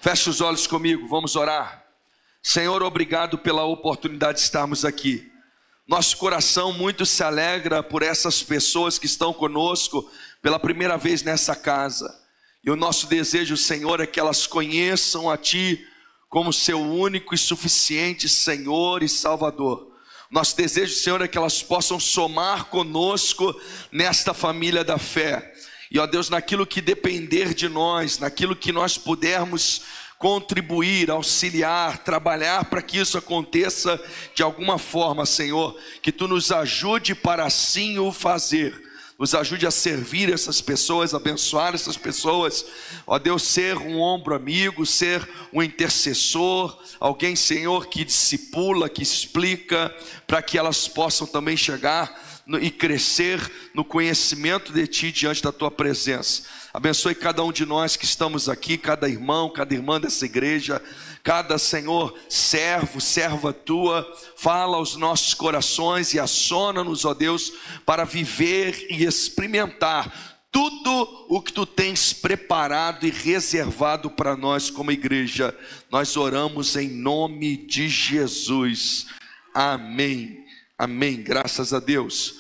Feche os olhos comigo, vamos orar. Senhor, obrigado pela oportunidade de estarmos aqui. Nosso coração muito se alegra por essas pessoas que estão conosco pela primeira vez nessa casa. E o nosso desejo, Senhor, é que elas conheçam a Ti como seu único e suficiente Senhor e Salvador. Nosso desejo, Senhor, é que elas possam somar conosco nesta família da fé. E, ó Deus, naquilo que depender de nós, naquilo que nós pudermos contribuir, auxiliar, trabalhar para que isso aconteça de alguma forma, Senhor, que Tu nos ajude para assim o fazer. Nos ajude a servir essas pessoas, abençoar essas pessoas, ó Deus, ser um ombro amigo, ser um intercessor, alguém, Senhor, que discipula, que explica, para que elas possam também chegar e crescer no conhecimento de Ti diante da Tua presença. Abençoe cada um de nós que estamos aqui, cada irmão, cada irmã dessa igreja, cada, Senhor, servo, serva Tua. Fala aos nossos corações e assona-nos, ó Deus, para viver e experimentar tudo o que Tu tens preparado e reservado para nós como igreja. Nós oramos em nome de Jesus. Amém. Amém, graças a Deus.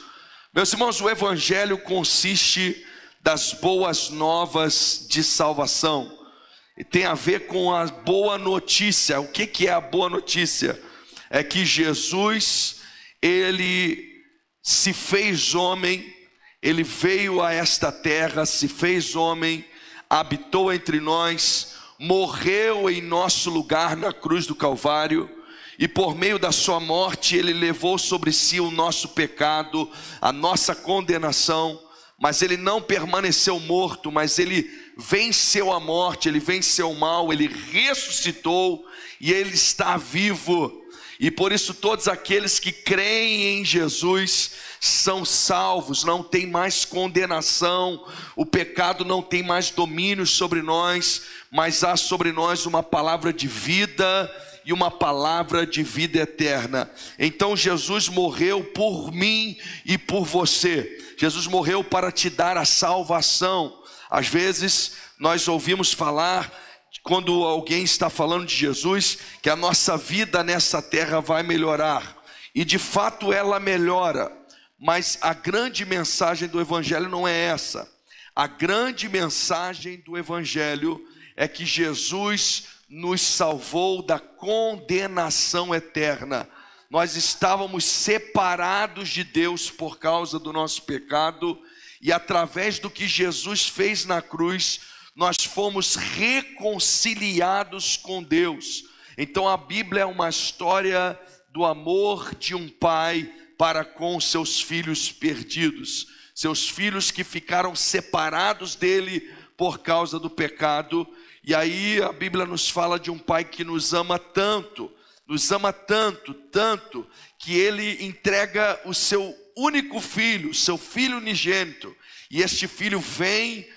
Meus irmãos, o Evangelho consiste das boas novas de salvação. E tem a ver com a boa notícia. O que é a boa notícia? É que Jesus, Ele se fez homem, Ele veio a esta terra, se fez homem, habitou entre nós, morreu em nosso lugar na cruz do Calvário, e por meio da sua morte Ele levou sobre si o nosso pecado, a nossa condenação. Mas Ele não permaneceu morto, mas Ele venceu a morte, Ele venceu o mal, Ele ressuscitou e Ele está vivo. E por isso todos aqueles que creem em Jesus são salvos, não tem mais condenação, o pecado não tem mais domínio sobre nós, mas há sobre nós uma palavra de vida e uma palavra de vida eterna. Então Jesus morreu por mim e por você. Jesus morreu para te dar a salvação. Às vezes nós ouvimos falar, quando alguém está falando de Jesus, que a nossa vida nessa terra vai melhorar. E de fato ela melhora. Mas a grande mensagem do Evangelho não é essa. A grande mensagem do Evangelho é que Jesus nos salvou da condenação eterna. Nós estávamos separados de Deus por causa do nosso pecado, e através do que Jesus fez na cruz, nós fomos reconciliados com Deus. Então a Bíblia é uma história do amor de um pai para com seus filhos perdidos, seus filhos que ficaram separados dele por causa do pecado. E aí a Bíblia nos fala de um pai que nos ama tanto, tanto, que Ele entrega o seu único filho, seu filho unigênito. E este filho vem,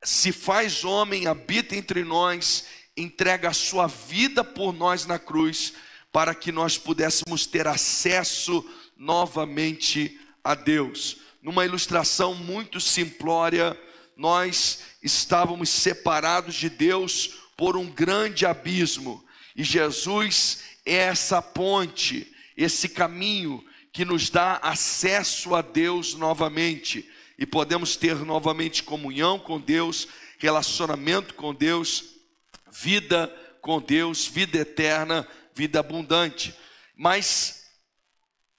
se faz homem, habita entre nós, entrega a sua vida por nós na cruz, para que nós pudéssemos ter acesso novamente a Deus. Numa ilustração muito simplória, nós estávamos separados de Deus por um grande abismo, e Jesus é essa ponte, esse caminho que nos dá acesso a Deus novamente, e podemos ter novamente comunhão com Deus, relacionamento com Deus, vida com Deus, vida eterna, vida abundante. Mas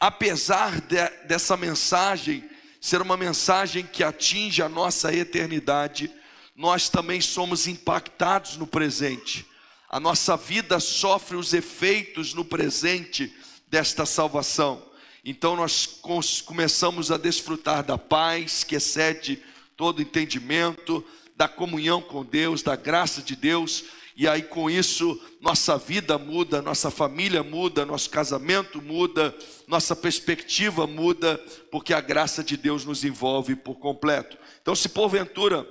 apesar dessa mensagem ser uma mensagem que atinge a nossa eternidade, nós também somos impactados no presente. A nossa vida sofre os efeitos no presente desta salvação. Então nós começamos a desfrutar da paz que excede todo entendimento, da comunhão com Deus, da graça de Deus. E aí com isso nossa vida muda, nossa família muda, nosso casamento muda, nossa perspectiva muda, porque a graça de Deus nos envolve por completo. Então, se porventura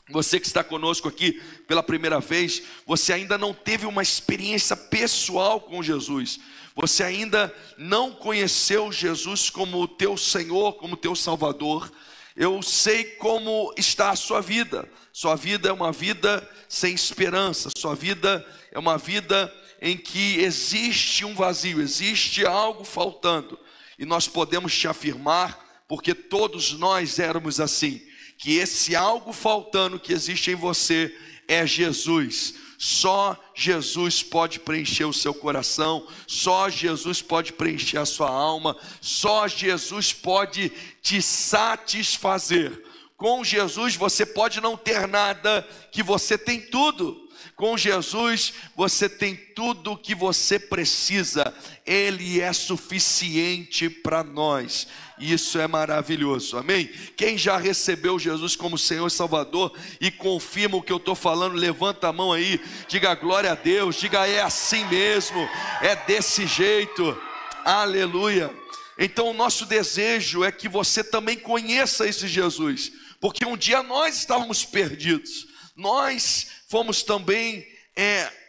você que está conosco aqui pela primeira vez, você ainda não teve uma experiência pessoal com Jesus, você ainda não conheceu Jesus como o teu Senhor, como o teu Salvador, eu sei como está a sua vida. Sua vida é uma vida sem esperança, sua vida é uma vida em que existe um vazio, existe algo faltando. E nós podemos te afirmar, porque todos nós éramos assim, que esse algo faltando que existe em você é Jesus. Só Jesus pode preencher o seu coração, só Jesus pode preencher a sua alma, só Jesus pode te satisfazer. Com Jesus você pode não ter nada, que você tem tudo. Com Jesus você tem tudo o que você precisa. Ele é suficiente para nós. Isso é maravilhoso, amém? Quem já recebeu Jesus como Senhor e Salvador e confirma o que eu estou falando, levanta a mão aí, diga glória a Deus, diga é assim mesmo, é desse jeito, aleluia. Então o nosso desejo é que você também conheça esse Jesus, porque um dia nós estávamos perdidos, nós fomos também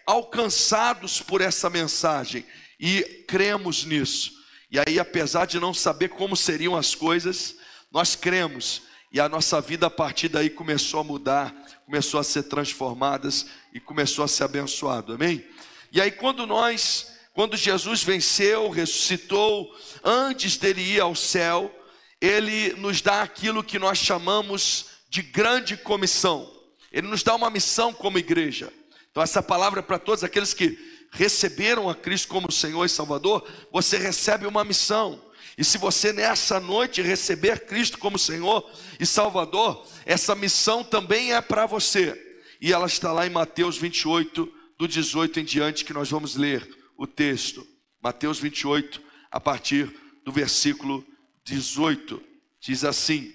alcançados por essa mensagem e cremos nisso. E aí, apesar de não saber como seriam as coisas, nós cremos, e a nossa vida a partir daí começou a mudar, começou a ser transformada e começou a ser abençoado, amém? E aí quando Jesus venceu, ressuscitou, antes dele ir ao céu, ele nos dá aquilo que nós chamamos de grande comissão. Ele nos dá uma missão como igreja. Então essa palavra é para todos aqueles que receberam a Cristo como Senhor e Salvador. Você recebe uma missão. E se você nessa noite receber Cristo como Senhor e Salvador, essa missão também é para você. E ela está lá em Mateus 28, do 18 em diante, que nós vamos ler o texto. Mateus 28, a partir do versículo 18, diz assim.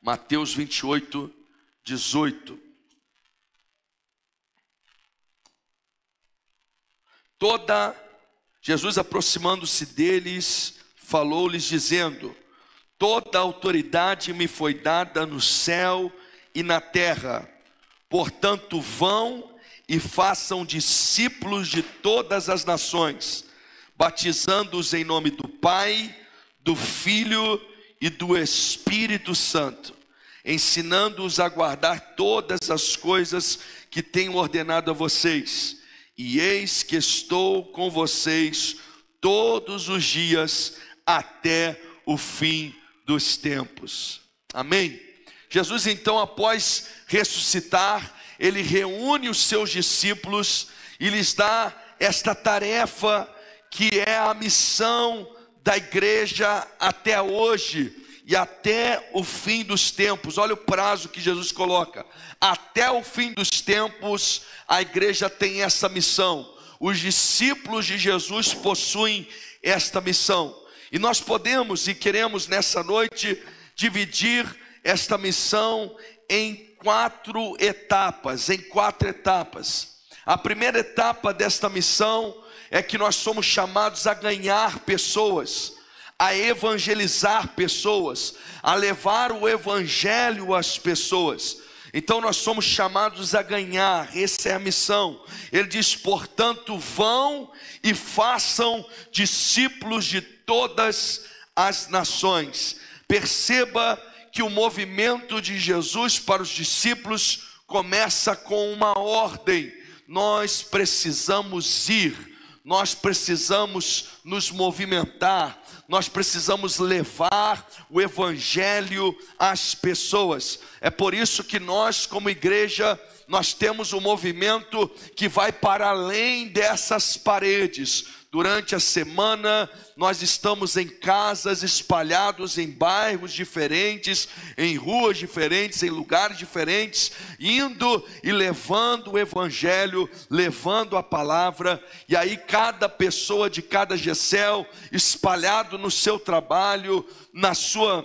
Mateus 28, 18. Jesus, aproximando-se deles, falou-lhes dizendo: toda autoridade me foi dada no céu e na terra. Portanto, vão e façam discípulos de todas as nações, batizando-os em nome do Pai, do Filho e do Espírito Santo, ensinando-os a guardar todas as coisas que tenho ordenado a vocês. E eis que estou com vocês todos os dias até o fim dos tempos. Amém? Jesus então, após ressuscitar, ele reúne os seus discípulos e lhes dá esta tarefa que é a missão da igreja até hoje e até o fim dos tempos. Olha o prazo que Jesus coloca: até o fim dos tempos a igreja tem essa missão. Os discípulos de Jesus possuem esta missão, e nós podemos e queremos nessa noite dividir esta missão em quatro etapas. A primeira etapa desta missão é que nós somos chamados a ganhar pessoas, a evangelizar pessoas, a levar o evangelho às pessoas. Então nós somos chamados a ganhar, essa é a missão. Ele diz: portanto, vão e façam discípulos de todas as nações. Perceba que o movimento de Jesus para os discípulos começa com uma ordem. Nós precisamos ir, nós precisamos nos movimentar, nós precisamos levar o evangelho às pessoas. É por isso que nós, como igreja, nós temos um movimento que vai para além dessas paredes. Durante a semana, nós estamos em casas espalhados em bairros diferentes, em ruas diferentes, em lugares diferentes, indo e levando o evangelho, levando a palavra. E aí cada pessoa de cada GECEL, espalhado no seu trabalho, na sua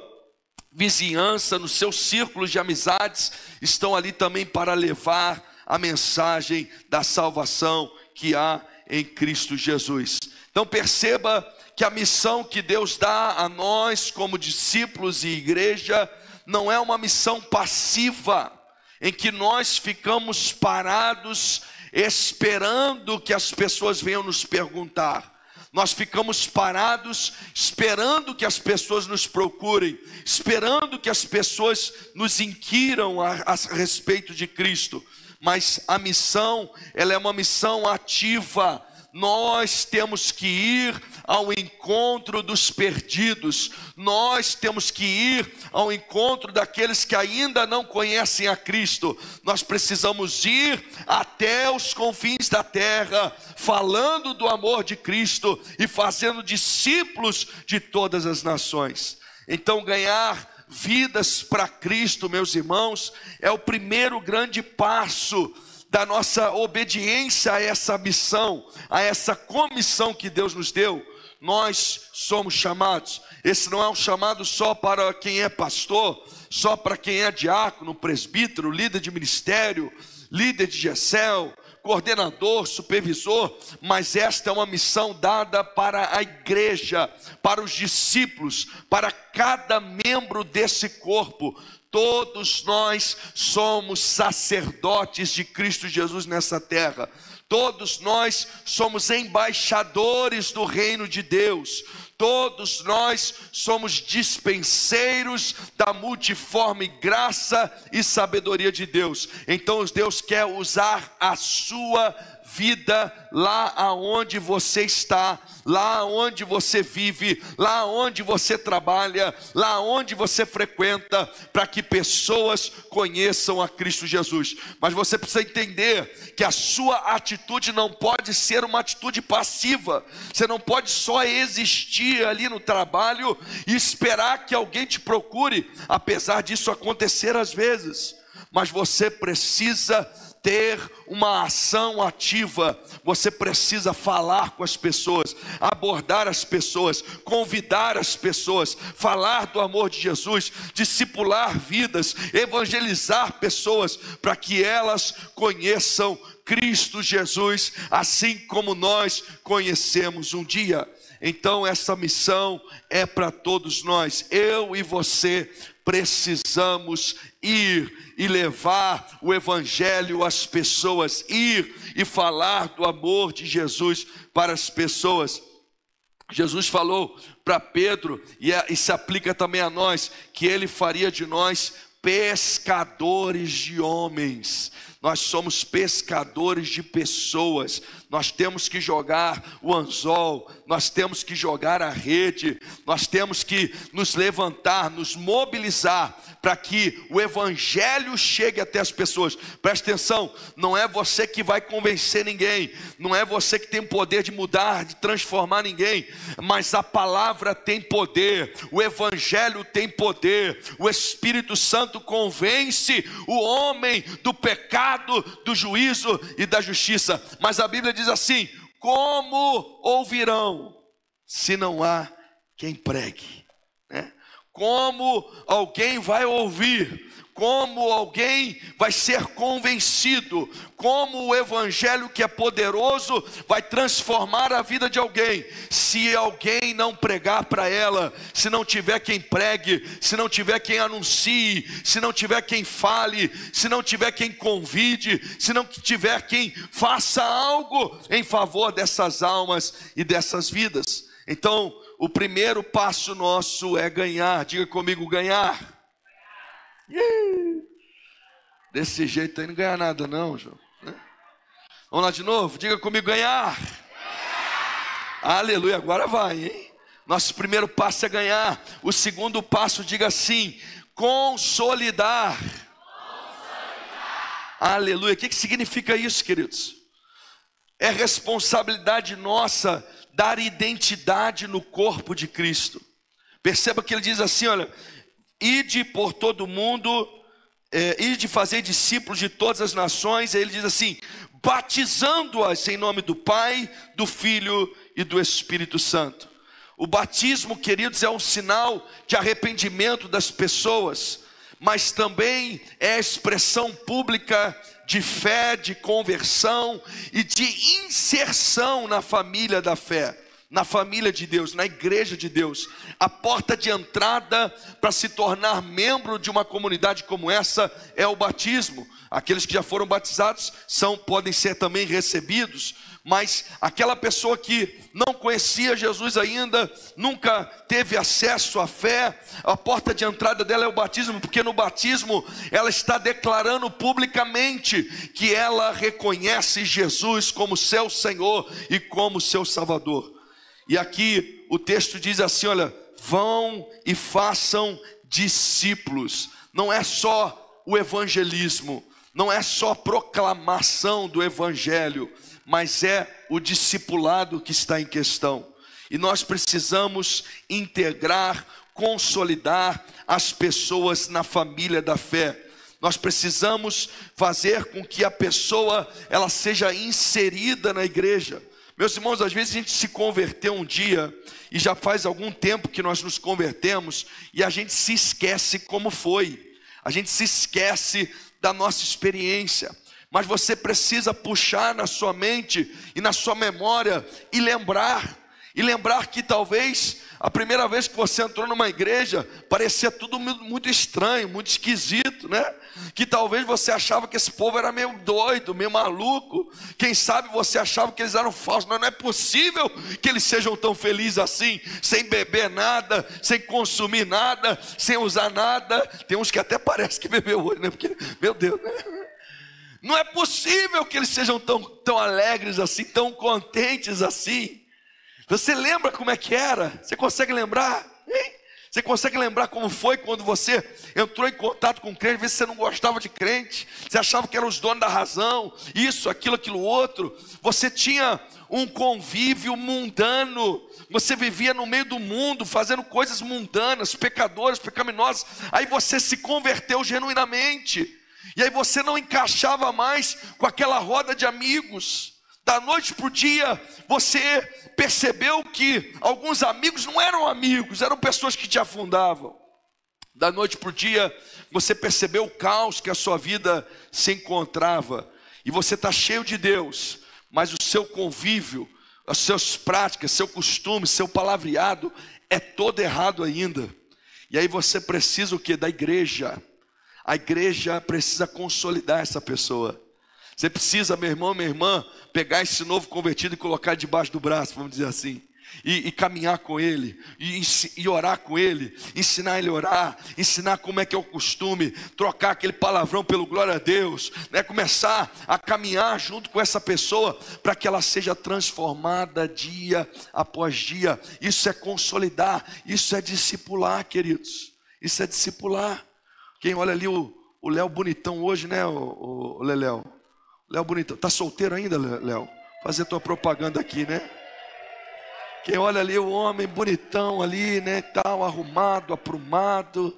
vizinhança, nos seus círculos de amizades, estão ali também para levar a mensagem da salvação que há em Cristo Jesus. Então perceba que a missão que Deus dá a nós como discípulos e igreja não é uma missão passiva, em que nós ficamos parados esperando que as pessoas venham nos perguntar. Nós ficamos parados, esperando que as pessoas nos procurem, esperando que as pessoas nos inquiram a respeito de Cristo. Mas a missão, ela é uma missão ativa. Nós temos que ir ao encontro dos perdidos, nós temos que ir ao encontro daqueles que ainda não conhecem a Cristo. Nós precisamos ir até os confins da terra, falando do amor de Cristo e fazendo discípulos de todas as nações. Então, ganhar vidas para Cristo, meus irmãos, é o primeiro grande passo da nossa obediência a essa missão, a essa comissão que Deus nos deu. Nós somos chamados. Esse não é um chamado só para quem é pastor, só para quem é diácono, presbítero, líder de ministério, líder de GECEL, coordenador, supervisor, mas esta é uma missão dada para a igreja, para os discípulos, para cada membro desse corpo. Todos nós somos sacerdotes de Cristo Jesus nessa terra. Todos nós somos embaixadores do reino de Deus. Todos nós somos dispenseiros da multiforme graça e sabedoria de Deus. Então Deus quer usar a sua vida lá aonde você está, lá onde você vive, lá onde você trabalha, lá onde você frequenta, para que pessoas conheçam a Cristo Jesus. Mas você precisa entender que a sua atitude não pode ser uma atitude passiva. Você não pode só existir ali no trabalho e esperar que alguém te procure, apesar disso acontecer às vezes. Mas você precisa ter uma ação ativa, você precisa falar com as pessoas, abordar as pessoas, convidar as pessoas, falar do amor de Jesus, discipular vidas, evangelizar pessoas, para que elas conheçam Cristo Jesus, assim como nós conhecemos um dia. Então essa missão é para todos nós. Eu e você precisamos ir e levar o evangelho às pessoas, ir e falar do amor de Jesus para as pessoas. Jesus falou para Pedro, e se aplica também a nós, que ele faria de nós pescadores de homens. Nós somos pescadores de pessoas. Nós temos que jogar o anzol, nós temos que jogar a rede, nós temos que nos levantar, nos mobilizar para que o evangelho chegue até as pessoas. Presta atenção, não é você que vai convencer ninguém, não é você que tem poder de mudar, de transformar ninguém, mas a palavra tem poder, o evangelho tem poder, o Espírito Santo convence o homem do pecado, do juízo e da justiça. Mas a Bíblia diz assim: como ouvirão se não há quem pregue, né? Como alguém vai ouvir? Como alguém vai ser convencido? Como o evangelho, que é poderoso, vai transformar a vida de alguém, se alguém não pregar para ela, se não tiver quem pregue, se não tiver quem anuncie, se não tiver quem fale, se não tiver quem convide, se não tiver quem faça algo em favor dessas almas e dessas vidas? Então, o primeiro passo nosso é ganhar. Diga comigo, ganhar. Desse jeito aí não ganha nada não, João, né? Vamos lá de novo, diga comigo, ganhar. Aleluia, agora vai, hein? Nosso primeiro passo é ganhar. O segundo passo, diga assim, consolidar. Aleluia. O que significa isso, queridos? É responsabilidade nossa dar identidade no corpo de Cristo. Perceba que ele diz assim, olha: ide por todo mundo, ide fazer discípulos de todas as nações. Aí ele diz assim, batizando-as em nome do Pai, do Filho e do Espírito Santo. O batismo, queridos, é um sinal de arrependimento das pessoas, mas também é a expressão pública de fé, de conversão e de inserção na família da fé. na família de Deus, na igreja de Deus. A porta de entrada para se tornar membro de uma comunidade como essa é o batismo. Aqueles que já foram batizados podem ser também recebidos, mas aquela pessoa que não conhecia Jesus ainda, nunca teve acesso à fé, a porta de entrada dela é o batismo, porque no batismo ela está declarando publicamente que ela reconhece Jesus como seu Senhor e como seu Salvador. E aqui o texto diz assim, olha, vão e façam discípulos. Não é só o evangelismo, não é só a proclamação do evangelho, mas é o discipulado que está em questão. E nós precisamos integrar, consolidar as pessoas na família da fé. Nós precisamos fazer com que a pessoa ela seja inserida na igreja. Meus irmãos, às vezes a gente se converteu um dia, e já faz algum tempo que nós nos convertemos, e a gente se esquece como foi, a gente se esquece da nossa experiência. Mas você precisa puxar na sua mente e na sua memória e lembrar que talvez a primeira vez que você entrou numa igreja parecia tudo muito estranho, muito esquisito, né? Que talvez você achava que esse povo era meio doido, meio maluco. Quem sabe você achava que eles eram falsos. Não é possível que eles sejam tão felizes assim, sem beber nada, sem consumir nada, sem usar nada. Tem uns que até parece que bebeu hoje, né? Porque, meu Deus, né? Não é possível que eles sejam tão alegres assim, tão contentes assim. Você lembra como é que era? Você consegue lembrar? Hein? Você consegue lembrar como foi quando você entrou em contato com crente? Às vezes você não gostava de crente, você achava que eram os donos da razão, isso, aquilo outro. Você tinha um convívio mundano, você vivia no meio do mundo, fazendo coisas mundanas, pecadoras, pecaminosas. Aí você se converteu genuinamente, e aí você não encaixava mais com aquela roda de amigos. Da noite para o dia, você percebeu que alguns amigos não eram amigos, eram pessoas que te afundavam. Da noite para o dia, você percebeu o caos que a sua vida se encontrava. E você está cheio de Deus, mas o seu convívio, as suas práticas, seu costume, seu palavreado é todo errado ainda. E aí você precisa o quê? Da igreja. A igreja precisa consolidar essa pessoa. Você precisa, meu irmão, minha irmã, pegar esse novo convertido e colocar debaixo do braço, vamos dizer assim, e caminhar com ele, e orar com ele, ensinar ele a orar, ensinar como é que é o costume, trocar aquele palavrão pelo glória a Deus, né? Começar a caminhar junto com essa pessoa, para que ela seja transformada dia após dia. Isso é consolidar, isso é discipular, queridos, isso é discipular. Quem olha ali o Léo bonitão hoje, né, o Leléo? Léo bonitão, tá solteiro ainda, Léo? Fazer tua propaganda aqui, né? Quem olha ali o homem bonitão ali, né, tal, arrumado, aprumado,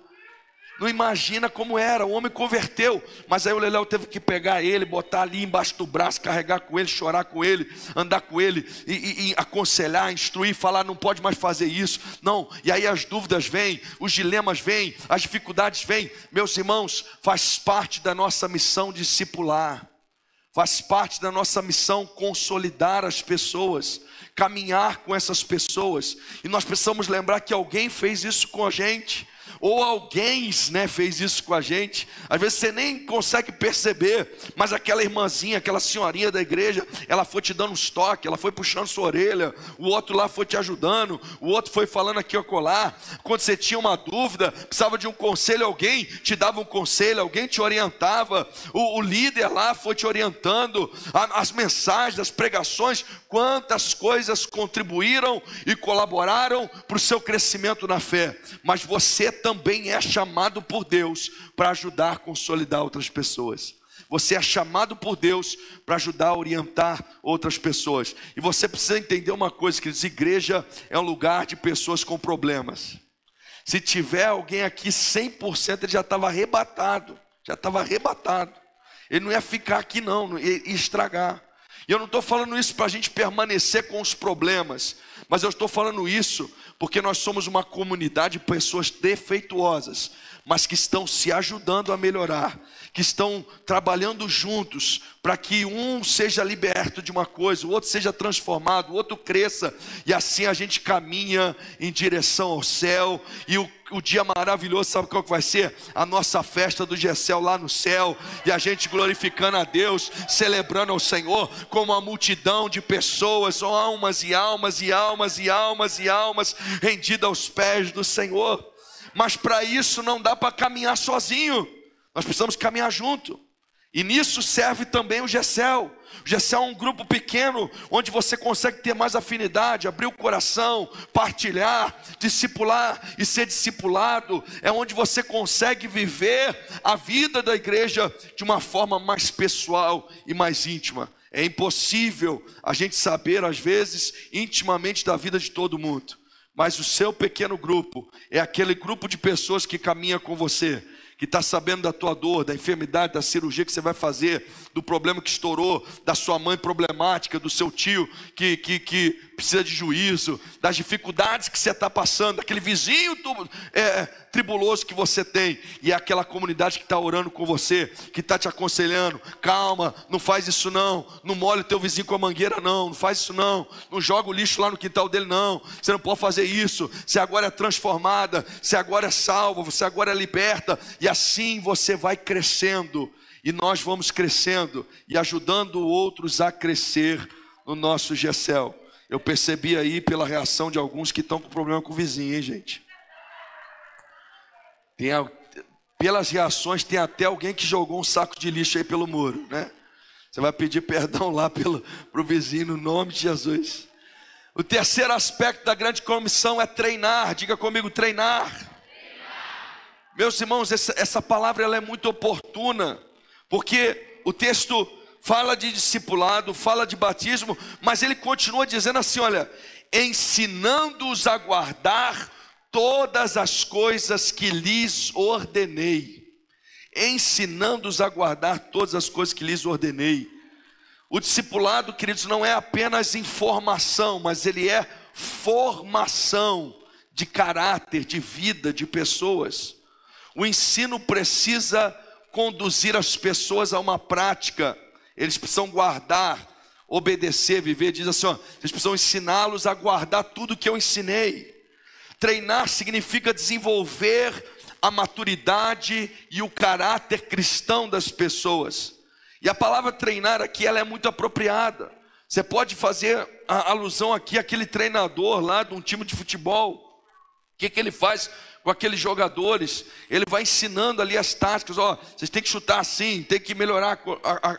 não imagina como era. O homem converteu, mas aí o Leléo teve que pegar ele, botar ali embaixo do braço, carregar com ele, chorar com ele, andar com ele, e aconselhar, instruir, falar, não pode mais fazer isso, não. E aí as dúvidas vêm, os dilemas vêm, as dificuldades vêm. Meus irmãos, faz parte da nossa missão discipular. Faz parte da nossa missão consolidar as pessoas, caminhar com essas pessoas. E nós precisamos lembrar que alguém fez isso com a gente, ou alguém, né, fez isso com a gente. Às vezes você nem consegue perceber, mas aquela irmãzinha, aquela senhorinha da igreja, ela foi te dando uns toques, ela foi puxando sua orelha, o outro lá foi te ajudando, o outro foi falando aqui ou acolá. Quando você tinha uma dúvida, precisava de um conselho, alguém te dava um conselho, alguém te orientava, o líder lá foi te orientando, as mensagens, as pregações, quantas coisas contribuíram e colaboraram para o seu crescimento na fé. Mas você também é chamado por Deus para ajudar a consolidar outras pessoas. Você é chamado por Deus para ajudar a orientar outras pessoas. E você precisa entender uma coisa, queridos: igreja é um lugar de pessoas com problemas. Se tiver alguém aqui 100%, ele já estava arrebatado. Ele não ia ficar aqui não, ia estragar. E eu não estou falando isso para a gente permanecer com os problemas, Mas eu estou falando isso porque nós somos uma comunidade de pessoas defeituosas, mas que estão se ajudando a melhorar, que estão trabalhando juntos para que um seja liberto de uma coisa, o outro seja transformado, o outro cresça, e assim a gente caminha em direção ao céu. E o dia maravilhoso, sabe qual que vai ser? A nossa festa do Gessel lá no céu, e a gente glorificando a Deus, celebrando ao Senhor, com uma multidão de pessoas, almas e almas e almas e almas e almas rendidas aos pés do Senhor. Mas para isso não dá para caminhar sozinho, nós precisamos caminhar junto. E nisso serve também o Gessel. O Gessel é um grupo pequeno, onde você consegue ter mais afinidade, abrir o coração, partilhar, discipular e ser discipulado. É onde você consegue viver a vida da igreja de uma forma mais pessoal e mais íntima. É impossível a gente saber, às vezes, intimamente da vida de todo mundo. Mas o seu pequeno grupo é aquele grupo de pessoas que caminha com você, que está sabendo da tua dor, da enfermidade, da cirurgia que você vai fazer, do problema que estourou, da sua mãe problemática, do seu tio que precisa de juízo, das dificuldades que você está passando, daquele vizinho tribuloso que você tem, e é aquela comunidade que está orando com você, que está te aconselhando: calma, não faz isso não, não molha o teu vizinho com a mangueira não faz isso não joga o lixo lá no quintal dele não, você não pode fazer isso, você agora é transformada, você agora é salva, você agora é liberta. E assim você vai crescendo, e nós vamos crescendo e ajudando outros a crescer no nosso Gessel. Eu percebi aí pela reação de alguns que estão com problema com o vizinho, hein, gente? Pelas reações, tem até alguém que jogou um saco de lixo aí pelo muro, né? Você vai pedir perdão lá para o vizinho, no nome de Jesus. O terceiro aspecto da grande comissão é treinar. Diga comigo: treinar. Meus irmãos, essa palavra ela é muito oportuna, porque o texto fala de discipulado, fala de batismo, mas ele continua dizendo assim, olha: ensinando-os a guardar todas as coisas que lhes ordenei. Ensinando-os a guardar todas as coisas que lhes ordenei. O discipulado, queridos, não é apenas informação, mas ele é formação de caráter, de vida, de pessoas. O ensino precisa conduzir as pessoas a uma prática. Eles precisam guardar, obedecer, viver. Diz assim, ó, vocês precisam ensiná-los a guardar tudo que eu ensinei. Treinar significa desenvolver a maturidade e o caráter cristão das pessoas. E a palavra treinar aqui, ela é muito apropriada. Você pode fazer a alusão aqui àquele treinador lá de um time de futebol. O que ele faz com aqueles jogadores? Ele vai ensinando ali as táticas. Ó, vocês têm que chutar assim, tem que melhorar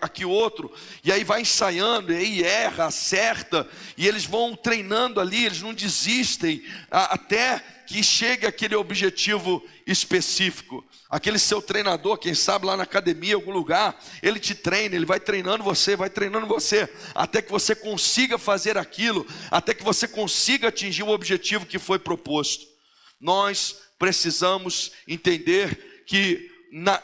aqui outro. E aí vai ensaiando, e aí erra, acerta. E eles vão treinando ali, eles não desistem até que chegue aquele objetivo específico. Aquele seu treinador, quem sabe lá na academia, em algum lugar, ele te treina, ele vai treinando você, até que você consiga fazer aquilo, até que você consiga atingir o objetivo que foi proposto. Nós precisamos entender que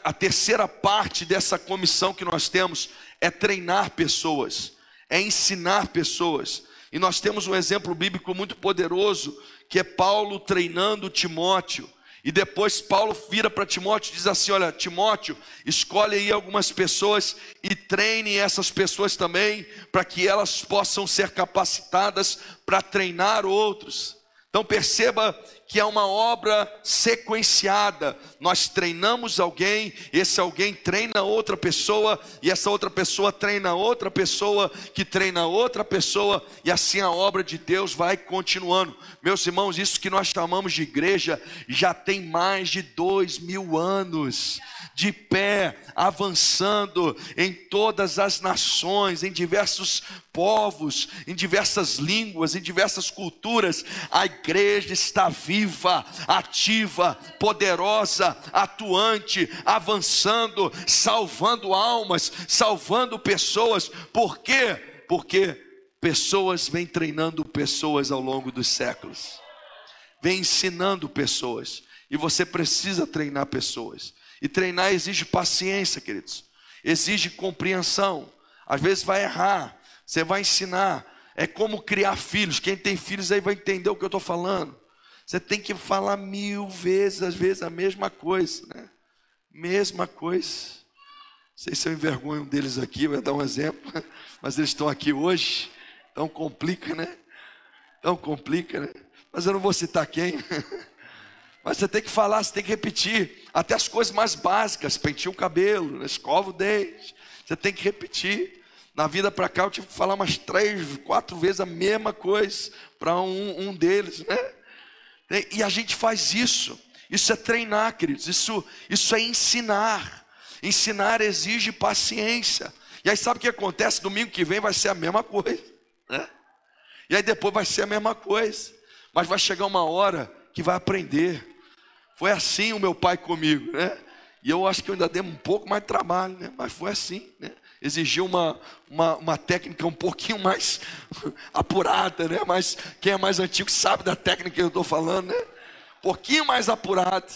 a terceira parte dessa comissão que nós temos é treinar pessoas, é ensinar pessoas. E nós temos um exemplo bíblico muito poderoso, que é Paulo treinando Timóteo. E depois Paulo vira para Timóteo e diz assim, olha, Timóteo, escolhe aí algumas pessoas e treine essas pessoas também, para que elas possam ser capacitadas para treinar outros. Então perceba que é uma obra sequenciada. Nós treinamos alguém, esse alguém treina outra pessoa, e essa outra pessoa treina outra pessoa, que treina outra pessoa, e assim a obra de Deus vai continuando. Meus irmãos, isso que nós chamamos de igreja já tem mais de 2000 anos, de pé, avançando em todas as nações, em diversos povos, em diversas línguas, em diversas culturas. A igreja está viva, ativa, poderosa, atuante, avançando, salvando almas, salvando pessoas. Por quê? Porque pessoas vêm treinando pessoas ao longo dos séculos, vêm ensinando pessoas, e você precisa treinar pessoas. E treinar exige paciência, queridos, exige compreensão. Às vezes vai errar, você vai ensinar, É como criar filhos. Quem tem filhos aí vai entender o que eu estou falando. Você tem que falar 1000 vezes, às vezes, a mesma coisa, né? Mesma coisa. Não sei se eu envergonho um deles aqui, vai dar um exemplo, mas eles estão aqui hoje, então complica, né? Mas eu não vou citar quem. Mas você tem que falar, você tem que repetir, até as coisas mais básicas, pentear o cabelo, escova o dente, você tem que repetir. Na vida para cá eu tive que falar umas 3, 4 vezes a mesma coisa para um deles, né? E a gente faz isso. Isso é treinar, queridos. Isso é ensinar. Ensinar exige paciência. E aí sabe o que acontece? Domingo que vem vai ser a mesma coisa, né? E aí depois vai ser a mesma coisa. Mas vai chegar uma hora que vai aprender. Foi assim o meu pai comigo, né? E eu acho que eu ainda dei um pouco mais de trabalho, né? Mas foi assim, né? Exigiu uma técnica um pouquinho mais apurada, né? Mas quem é mais antigo sabe da técnica que eu estou falando, né? Um pouquinho mais apurado.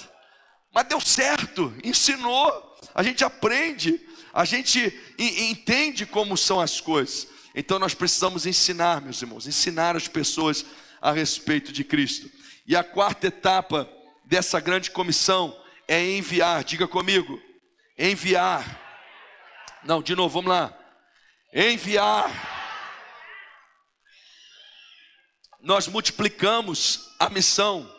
Mas deu certo, ensinou. A gente aprende, a gente entende como são as coisas. Então nós precisamos ensinar, meus irmãos, ensinar as pessoas a respeito de Cristo. E a quarta etapa dessa grande comissão é enviar. Diga comigo, enviar. Não, de novo, vamos lá. Enviar. Nós multiplicamos a missão.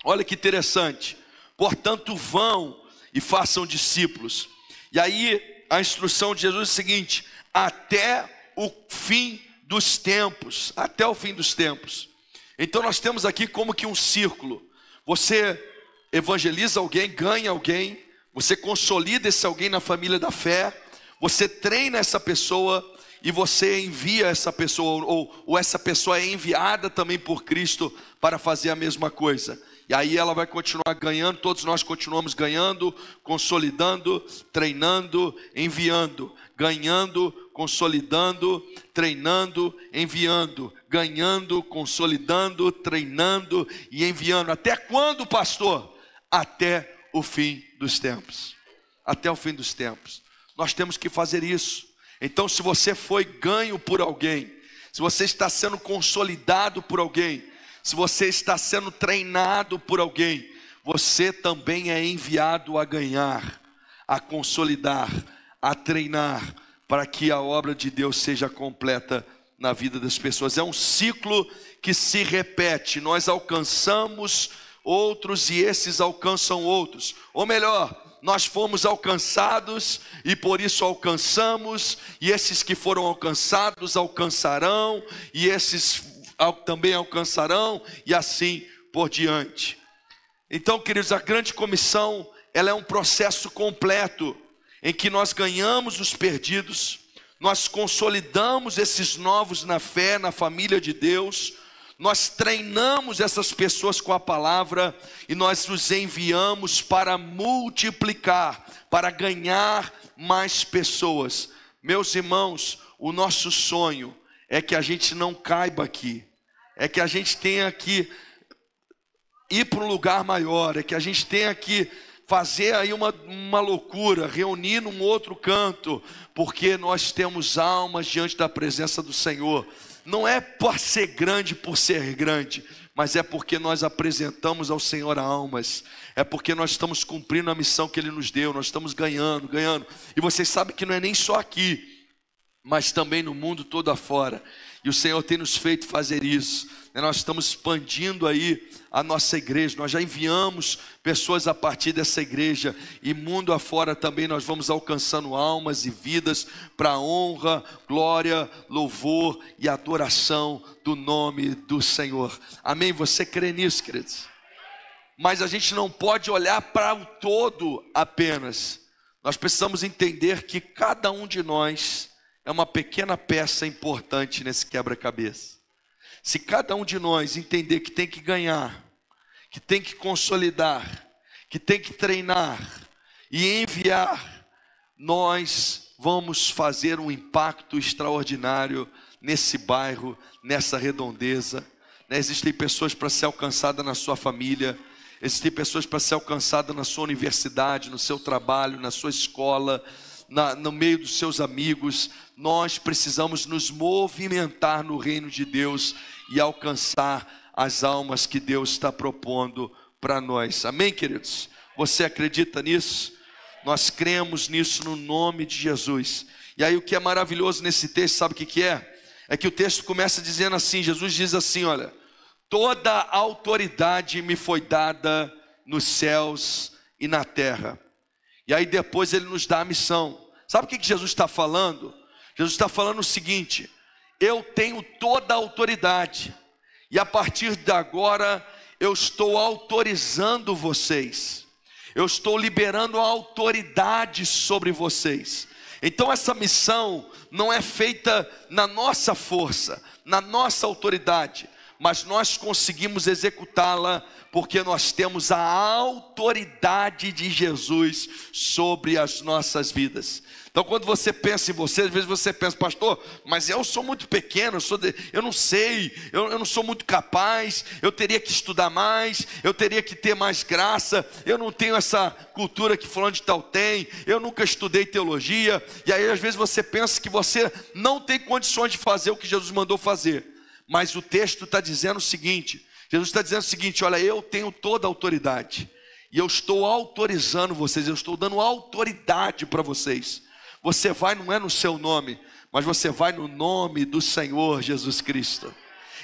Olha que interessante. Portanto, vão e façam discípulos. E aí, a instrução de Jesus é a seguinte: até o fim dos tempos. Até o fim dos tempos. Então, nós temos aqui como que um círculo. Você evangeliza alguém, ganha alguém. Você consolida esse alguém na família da fé. Você treina essa pessoa e você envia essa pessoa, ou essa pessoa é enviada também por Cristo para fazer a mesma coisa. E aí ela vai continuar ganhando, todos nós continuamos ganhando, consolidando, treinando, enviando. Ganhando, consolidando, treinando, enviando. Ganhando, consolidando, treinando e enviando. Até quando, pastor? Até o fim dos tempos. Até o fim dos tempos. Nós temos que fazer isso. Então, se você foi ganho por alguém, se você está sendo consolidado por alguém, se você está sendo treinado por alguém, você também é enviado a ganhar, a consolidar, a treinar, para que a obra de Deus seja completa na vida das pessoas. É um ciclo que se repete. Nós alcançamos outros e esses alcançam outros. Ou melhor, nós fomos alcançados e por isso alcançamos, e esses que foram alcançados alcançarão, e esses também alcançarão, e assim por diante. Então, queridos, a grande comissão, ela é um processo completo, em que nós ganhamos os perdidos, nós consolidamos esses novos na fé, na família de Deus, nós treinamos essas pessoas com a palavra e nós os enviamos para multiplicar, para ganhar mais pessoas. Meus irmãos, o nosso sonho é que a gente não caiba aqui, é que a gente tenha que ir para um lugar maior, é que a gente tenha que fazer aí uma loucura, reunir num outro canto, porque nós temos almas diante da presença do Senhor. Não é por ser grande, mas é porque nós apresentamos ao Senhor almas, é porque nós estamos cumprindo a missão que Ele nos deu, nós estamos ganhando. E vocês sabem que não é nem só aqui, mas também no mundo todo afora. E o Senhor tem nos feito fazer isso. Nós estamos expandindo aí a nossa igreja. Nós já enviamos pessoas a partir dessa igreja. E mundo afora também nós vamos alcançando almas e vidas para honra, glória, louvor e adoração do nome do Senhor. Amém? Você crê nisso, queridos? Mas a gente não pode olhar para o todo apenas. Nós precisamos entender que cada um de nós é uma pequena peça importante nesse quebra-cabeça. Se cada um de nós entender que tem que ganhar, que tem que consolidar, que tem que treinar e enviar, nós vamos fazer um impacto extraordinário nesse bairro, nessa redondeza. Existem pessoas para ser alcançadas na sua família, existem pessoas para ser alcançadas na sua universidade, no seu trabalho, na sua escola, no meio dos seus amigos. Nós precisamos nos movimentar no reino de Deus e alcançar as almas que Deus está propondo para nós. Amém, queridos? Você acredita nisso? Nós cremos nisso no nome de Jesus. E aí o que é maravilhoso nesse texto, sabe o que é? É que o texto começa dizendo assim, Jesus diz assim, olha: toda a autoridade me foi dada nos céus e na terra. E aí depois ele nos dá a missão. Sabe o que Jesus está falando? Jesus está falando o seguinte: eu tenho toda a autoridade, e a partir de agora eu estou autorizando vocês, eu estou liberando a autoridade sobre vocês. Então essa missão não é feita na nossa força, na nossa autoridade, mas nós conseguimos executá-la porque nós temos a autoridade de Jesus sobre as nossas vidas. Então quando você pensa em você, às vezes você pensa: pastor, mas eu sou muito pequeno, eu não sei, eu não sou muito capaz, eu teria que estudar mais, eu teria que ter mais graça, eu não tenho essa cultura que fulano de tal tem, eu nunca estudei teologia. E aí às vezes você pensa que você não tem condições de fazer o que Jesus mandou fazer. Mas o texto está dizendo o seguinte, Jesus está dizendo o seguinte: olha, eu tenho toda a autoridade, e eu estou autorizando vocês, eu estou dando autoridade para vocês. Você vai não é no seu nome, mas você vai no nome do Senhor Jesus Cristo.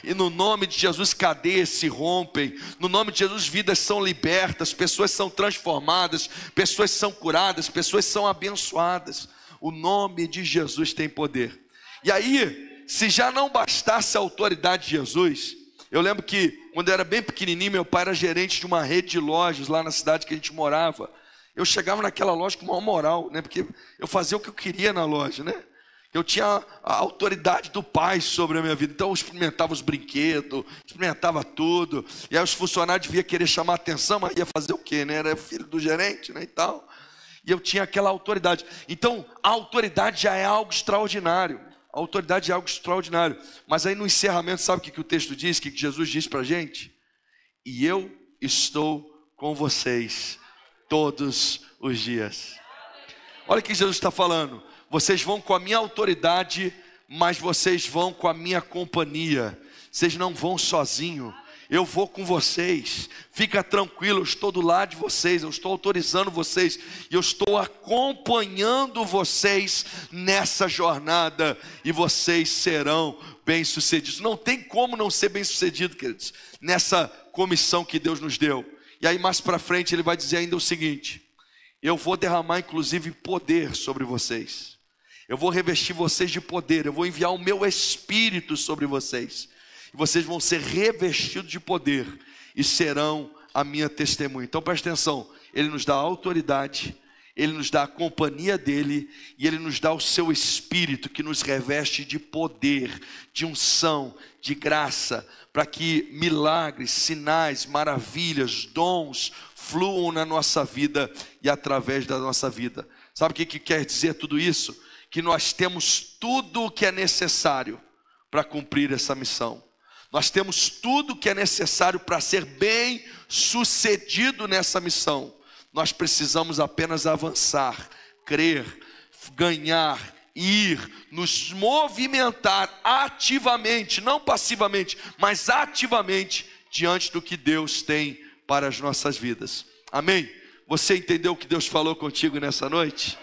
E no nome de Jesus cadeias se rompem, no nome de Jesus vidas são libertas, pessoas são transformadas, pessoas são curadas, pessoas são abençoadas. O nome de Jesus tem poder. E aí, se já não bastasse a autoridade de Jesus, eu lembro que quando eu era bem pequenininho, meu pai era gerente de uma rede de lojas lá na cidade que a gente morava. Eu chegava naquela loja com maior moral, né? Porque eu fazia o que eu queria na loja, né? Eu tinha a autoridade do pai sobre a minha vida. Então eu experimentava os brinquedos, experimentava tudo. E aí os funcionários deviam querer chamar a atenção, mas ia fazer o quê, né? Era filho do gerente, né, e tal. E eu tinha aquela autoridade. Então a autoridade já é algo extraordinário. A autoridade é algo extraordinário. Mas aí no encerramento, sabe o que o texto diz? O que Jesus diz para a gente? E eu estou com vocês todos os dias. Olha o que Jesus está falando. Vocês vão com a minha autoridade, mas vocês vão com a minha companhia. Vocês não vão sozinho. Eu vou com vocês. Fica tranquilo, eu estou do lado de vocês. Eu estou autorizando vocês. E eu estou acompanhando vocês nessa jornada. E vocês serão bem-sucedidos. Não tem como não ser bem-sucedido, queridos, nessa comissão que Deus nos deu. E aí mais para frente ele vai dizer ainda o seguinte: eu vou derramar inclusive poder sobre vocês. Eu vou revestir vocês de poder. Eu vou enviar o meu Espírito sobre vocês. E vocês vão ser revestidos de poder e serão a minha testemunha. Então preste atenção, ele nos dá a autoridade, ele nos dá a companhia dele, e ele nos dá o seu Espírito que nos reveste de poder, de unção, de graça, para que milagres, sinais, maravilhas, dons fluam na nossa vida e através da nossa vida. Sabe o que quer dizer tudo isso? Que nós temos tudo o que é necessário para cumprir essa missão. Nós temos tudo o que é necessário para ser bem sucedido nessa missão. Nós precisamos apenas avançar, crer, ganhar, ir, nos movimentar ativamente, não passivamente, mas ativamente diante do que Deus tem para as nossas vidas. Amém? Você entendeu o que Deus falou contigo nessa noite?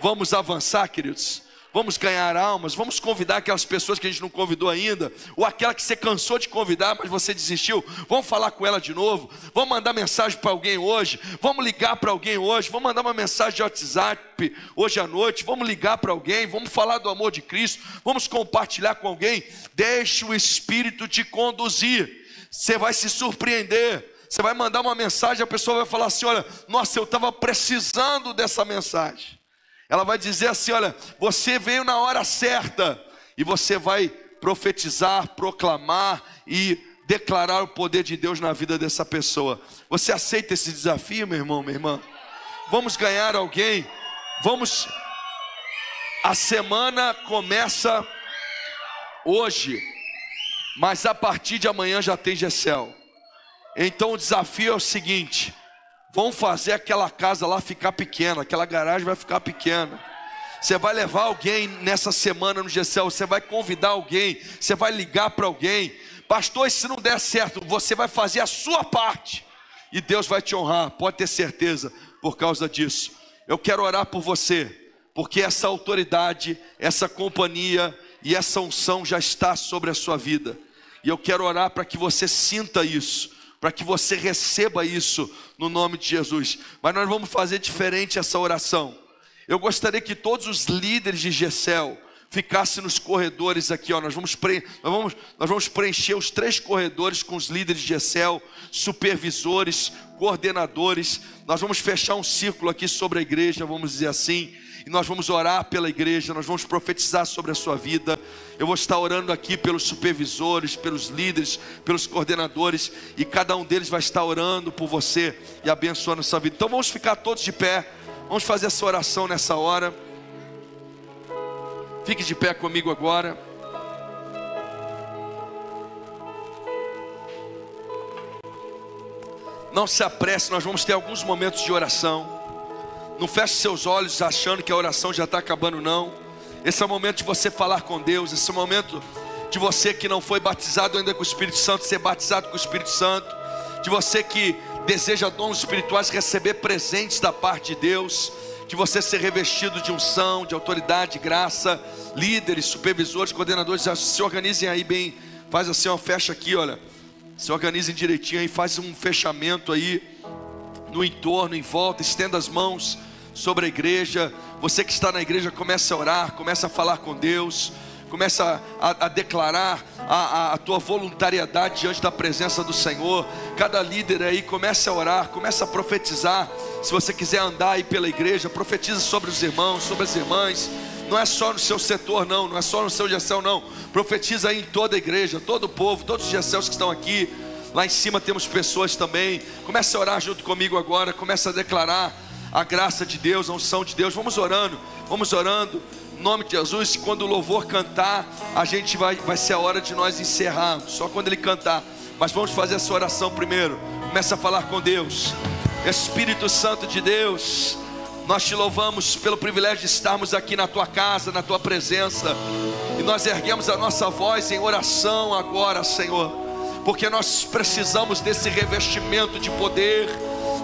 Vamos avançar, queridos. Vamos ganhar almas, vamos convidar aquelas pessoas que a gente não convidou ainda, ou aquela que você cansou de convidar, mas você desistiu. Vamos falar com ela de novo, vamos mandar mensagem para alguém hoje, vamos ligar para alguém hoje, vamos mandar uma mensagem de WhatsApp hoje à noite, vamos ligar para alguém, vamos falar do amor de Cristo, vamos compartilhar com alguém. Deixe o Espírito te conduzir, você vai se surpreender. Você vai mandar uma mensagem, a pessoa vai falar assim: olha, nossa, eu estava precisando dessa mensagem. Ela vai dizer assim: olha, você veio na hora certa. E você vai profetizar, proclamar e declarar o poder de Deus na vida dessa pessoa. Você aceita esse desafio, meu irmão, minha irmã? Vamos ganhar alguém. Vamos. A semana começa hoje, mas a partir de amanhã já tem GCL. Então o desafio é o seguinte: vamos fazer aquela casa lá ficar pequena, aquela garagem vai ficar pequena. Você vai levar alguém nessa semana no GCL, você vai convidar alguém, você vai ligar para alguém. Pastor, e se não der certo, você vai fazer a sua parte e Deus vai te honrar, pode ter certeza, por causa disso. Eu quero orar por você, porque essa autoridade, essa companhia e essa unção já está sobre a sua vida. E eu quero orar para que você sinta isso, para que você receba isso no nome de Jesus. Mas nós vamos fazer diferente essa oração. Eu gostaria que todos os líderes de GCL ficassem nos corredores aqui, ó. Nós vamos preencher os 3 corredores com os líderes de GCL, supervisores, coordenadores. Nós vamos fechar um círculo aqui sobre a igreja, vamos dizer assim. E nós vamos orar pela igreja, nós vamos profetizar sobre a sua vida. Eu vou estar orando aqui pelos supervisores, pelos líderes, pelos coordenadores, e cada um deles vai estar orando por você e abençoando a sua vida. Então vamos ficar todos de pé, vamos fazer essa oração nessa hora. Fique de pé comigo agora. Não se apresse, nós vamos ter alguns momentos de oração. Não feche seus olhos achando que a oração já está acabando, não. Esse é o momento de você falar com Deus. Esse é o momento de você que não foi batizado ainda com o Espírito Santo, ser batizado com o Espírito Santo. De você que deseja dons espirituais, receber presentes da parte de Deus. De você ser revestido de unção, de autoridade, de graça. Líderes, supervisores, coordenadores, se organizem aí bem. Faz assim, ó, fecha aqui, olha. Se organizem direitinho aí, faz um fechamento aí no entorno, em volta, estenda as mãos sobre a igreja. Você que está na igreja, comece a orar, comece a falar com Deus, começa a declarar a tua voluntariedade diante da presença do Senhor. Cada líder aí, comece a orar, comece a profetizar. Se você quiser andar aí pela igreja, profetiza sobre os irmãos, sobre as irmãs. Não é só no seu setor, não é só no seu GCL, não. Profetiza aí em toda a igreja, todo o povo, todos os GCLs que estão aqui. Lá em cima temos pessoas também. Comece a orar junto comigo agora. Comece a declarar a graça de Deus, a unção de Deus. Vamos orando, em nome de Jesus. Quando o louvor cantar, a gente vai ser a hora de nós encerrarmos, só quando ele cantar. Mas vamos fazer essa oração primeiro. Comece a falar com Deus. Espírito Santo de Deus, nós te louvamos pelo privilégio de estarmos aqui na tua casa, na tua presença. E nós erguemos a nossa voz em oração agora, Senhor, porque nós precisamos desse revestimento de poder,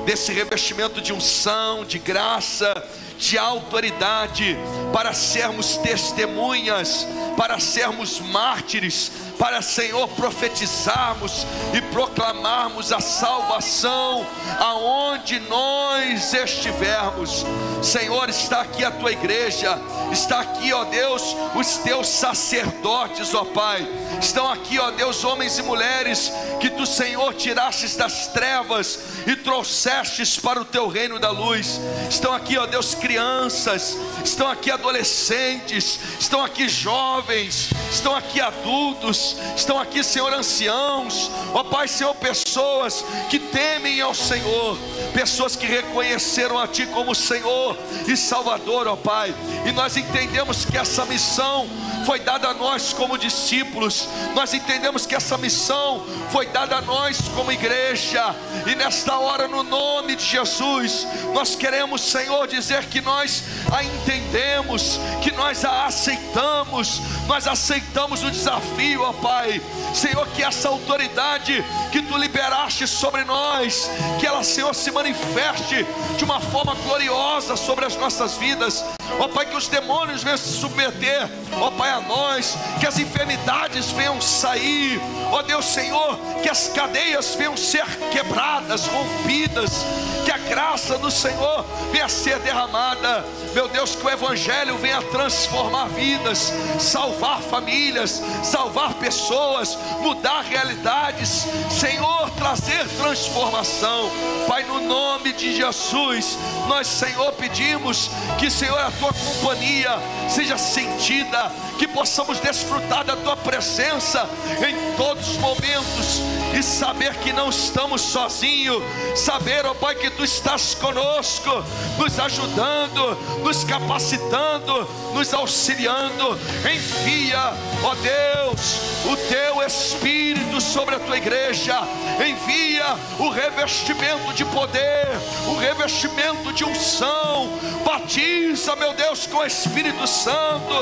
desse revestimento de unção, de graça, de autoridade, para sermos testemunhas, para sermos mártires, para, Senhor, profetizarmos e proclamarmos a salvação aonde nós estivermos. Senhor, está aqui a tua igreja, está aqui, ó Deus, os teus sacerdotes, ó Pai. Estão aqui, ó Deus, homens e mulheres que tu, Senhor, tirastes das trevas e trouxestes para o teu reino da luz. Estão aqui, ó Deus, crianças, estão aqui adolescentes, estão aqui jovens, estão aqui adultos, estão aqui, Senhor, anciãos, ó Pai, Senhor, pessoas que temem ao Senhor, pessoas que reconheceram a Ti como Senhor e Salvador, ó Pai. E nós entendemos que essa missão foi dada a nós como discípulos, nós entendemos que essa missão foi dada a nós como igreja. E nesta hora, no nome de Jesus, nós queremos, Senhor, dizer que nós a entendemos, que nós a aceitamos, nós aceitamos o desafio, ó Pai. Senhor, que essa autoridade que tu liberaste sobre nós, que ela, Senhor, se manifeste de uma forma gloriosa sobre as nossas vidas, ó Pai, que os demônios venham se submeter, ó Pai, a nós, que as enfermidades venham sair, ó Deus, Senhor, que as cadeias venham ser quebradas, rompidas, que a graça do Senhor venha ser derramada, meu Deus, que o Evangelho venha transformar vidas, salvar famílias, salvar pessoas, mudar realidades, Senhor, trazer transformação. Pai, no nome de Jesus, nós, Senhor, pedimos que, Senhor, a tua companhia seja sentida, que possamos desfrutar da tua presença em todos os momentos e saber que não estamos sozinhos, saber, ó Pai, que tu estás conosco, nos ajudando, nos capacitando, nos auxiliando. Envia, ó Deus, o teu Espírito sobre a tua igreja. Envia o revestimento de poder, o revestimento de unção. Batiza, meu Deus, com o Espírito Santo.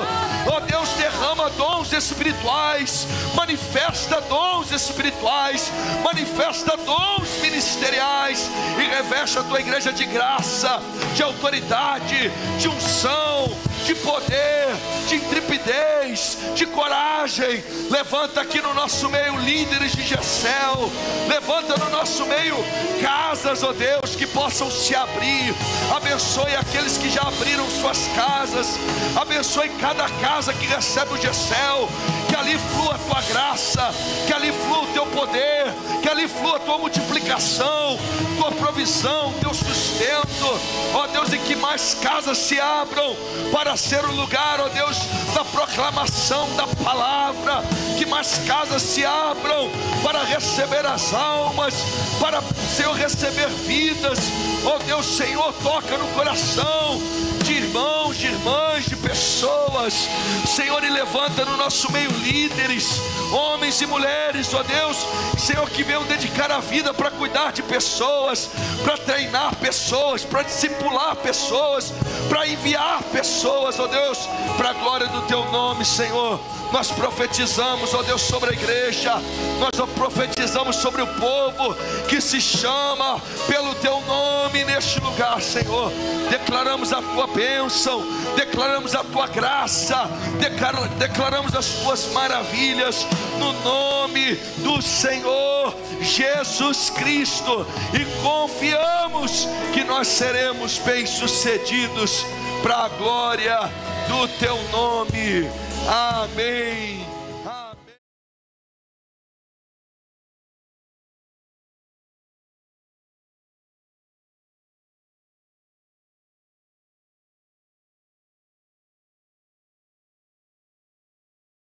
Ó Deus, derrama dons espirituais, manifesta dons espirituais, manifesta dons ministeriais e reveste a tua igreja de graça, de autoridade, de unção, de poder, de intrepidez, de coragem. Levanta aqui no nosso meio líderes de GECEL. Levanta no nosso meio casas, ó Deus, que possam se abrir. Abençoe aqueles que já abriram suas casas. Abençoe cada casa que recebe o GECEL. Que ali flua a tua graça, que ali flua o teu poder, que ali flua a tua multiplicação, tua provisão, teu sustento. Ó Deus, e que mais casas se abram para ser o lugar, ó Deus, da proclamação da palavra. Que mais casas se abram para receber as almas, para, Senhor, receber vidas. Ó Deus, Senhor, toca no coração de irmãos, de irmãs, de pessoas, Senhor, e levanta no nosso meio líderes, homens e mulheres, ó Deus, Senhor, que venham dedicar a vida para cuidar de pessoas, para treinar pessoas, para discipular pessoas, para enviar pessoas, ó Deus, para a glória do teu nome, Senhor. Nós profetizamos, ó Deus, sobre a igreja, nós profetizamos sobre o povo que se chama pelo teu nome neste lugar, Senhor. Declaramos a tua bênção, declaramos a tua graça, declaramos as tuas maravilhas no nome do Senhor Jesus Cristo, e confiamos que nós seremos bem-sucedidos para a glória do teu nome. Amém.